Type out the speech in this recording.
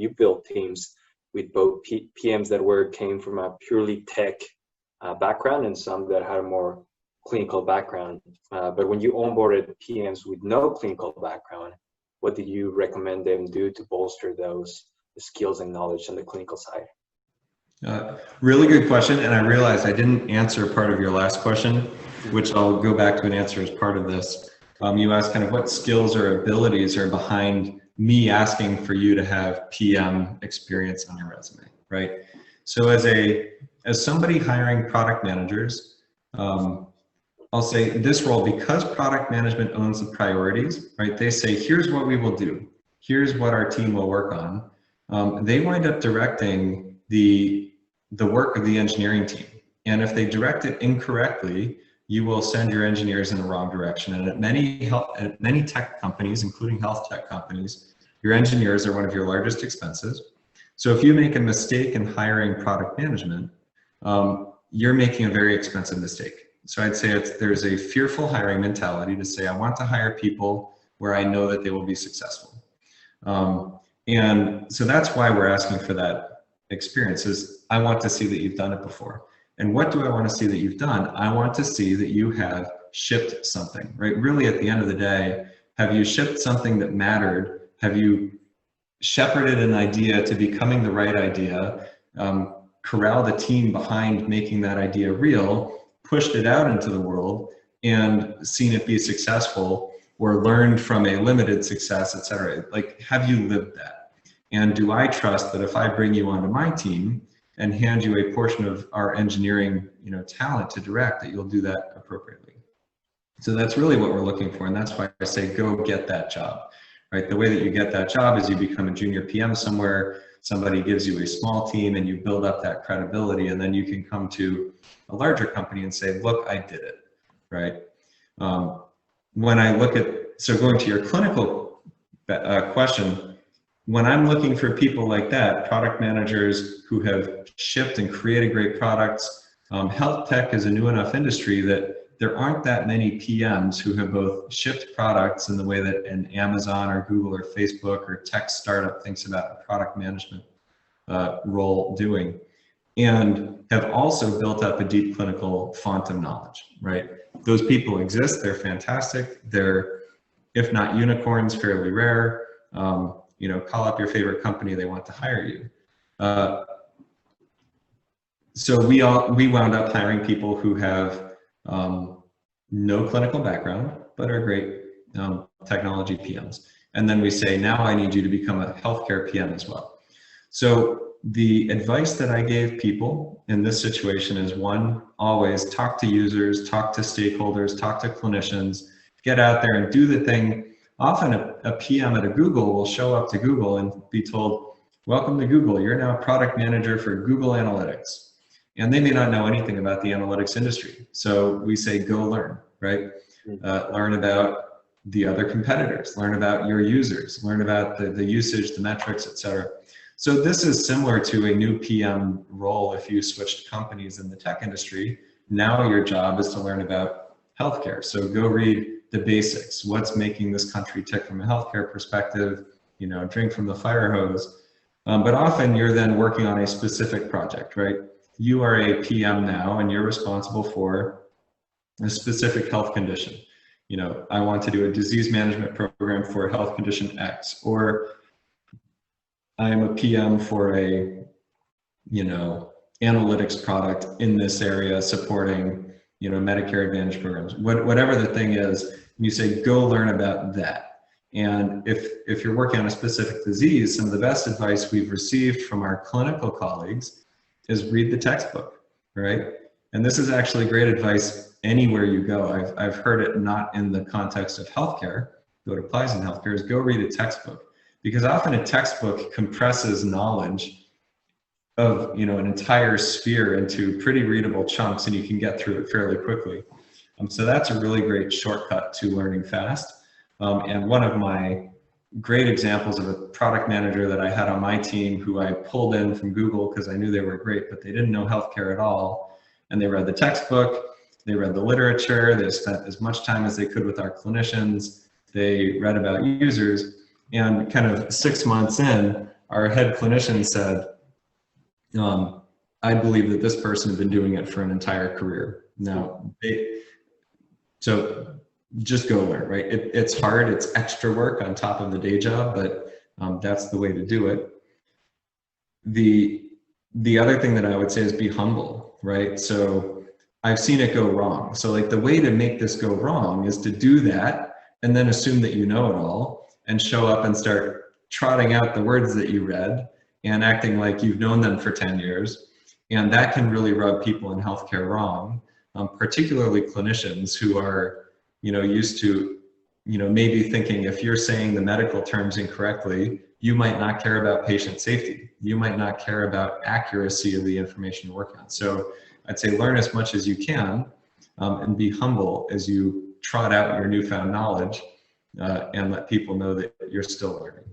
you built teams with both PMs that came from a purely tech background and some that had a more clinical background. But when you onboarded PMs with no clinical background, what did you recommend them do to bolster those skills and knowledge on the clinical side? Really good question. And I realized I didn't answer part of your last question, which I'll go back to and answer as part of this. You asked kind of what skills or abilities are behind me asking for you to have PM experience on your resume, right? So as somebody hiring product managers, I'll say this role, because product management owns the priorities, right? They say, here's what we will do. Here's what our team will work on. They wind up directing the work of the engineering team. And if they direct it incorrectly, you will send your engineers in the wrong direction. And at many tech companies, including health tech companies, your engineers are one of your largest expenses. So if you make a mistake in hiring product management, you're making a very expensive mistake. So I'd say there's a fearful hiring mentality to say, I want to hire people where I know that they will be successful. And so that's why we're asking for that experience, is I want to see that you've done it before. And what do I want to see that you've done? I want to see that you have shipped something, right? Really, at the end of the day, have you shipped something that mattered? Have you shepherded an idea to becoming the right idea, corralled a team behind making that idea real, pushed it out into the world, and seen it be successful, or learned from a limited success, et cetera? Like, have you lived that? And do I trust that if I bring you onto my team and hand you a portion of our engineering, talent to direct, that you'll do that appropriately? So that's really what we're looking for. And that's why I say, go get that job, right? The way that you get that job is you become a junior PM somewhere, somebody gives you a small team, and you build up that credibility. And then you can come to a larger company and say, look, I did it, right? When I look at, so going to your clinical question, when I'm looking for people like that, product managers who have shipped and created great products, health tech is a new enough industry that there aren't that many PMs who have both shipped products in the way that an Amazon or Google or Facebook or tech startup thinks about a product management role doing, and have also built up a deep clinical font of knowledge, right? Those people exist, they're fantastic. They're, if not unicorns, fairly rare. Call up your favorite company, they want to hire you. So we wound up hiring people who have no clinical background, but are great technology PMs. And then we say, now I need you to become a healthcare PM as well. So the advice that I gave people in this situation is, one, always talk to users, talk to stakeholders, talk to clinicians, get out there and do the thing. Often a PM at a Google will show up to Google and be told, welcome to Google, you're now product manager for Google Analytics. And they may not know anything about the analytics industry. So we say, go learn, right? Learn about the other competitors, learn about your users, learn about the usage, the metrics, et cetera. So this is similar to a new PM role. If you switched companies in the tech industry, now your job is to learn about healthcare. So go read the basics. What's making this country tick from a healthcare perspective? Drink from the fire hose. But often you're then working on a specific project, right? You are a PM now, and you're responsible for a specific health condition. I want to do a disease management program for health condition X, or I'm a PM for a, analytics product in this area supporting, Medicare Advantage programs. Whatever the thing is, you say, go learn about that. And if you're working on a specific disease, some of the best advice we've received from our clinical colleagues is read the textbook, right? And this is actually great advice anywhere you go. I've heard it not in the context of healthcare, though it applies in healthcare, is go read a textbook. Because often a textbook compresses knowledge of an entire sphere into pretty readable chunks, and you can get through it fairly quickly. So that's a really great shortcut to learning fast. And one of my great examples of a product manager that I had on my team who I pulled in from Google because I knew they were great, but they didn't know healthcare at all. And they read the textbook, they read the literature, they spent as much time as they could with our clinicians, they read about users. And kind of 6 months in, our head clinician said, I believe that this person had been doing it for an entire career. Now, so just go learn, right? It's hard, it's extra work on top of the day job, but that's the way to do it. The other thing that I would say is be humble, right? So I've seen it go wrong. So like the way to make this go wrong is to do that and then assume that you know it all and show up and start trotting out the words that you read and acting like you've known them for 10 years. And that can really rub people in healthcare wrong, particularly clinicians who are, used to, maybe thinking if you're saying the medical terms incorrectly, you might not care about patient safety. You might not care about accuracy of the information you're working on. So I'd say learn as much as you can and be humble as you trot out your newfound knowledge and let people know that you're still learning.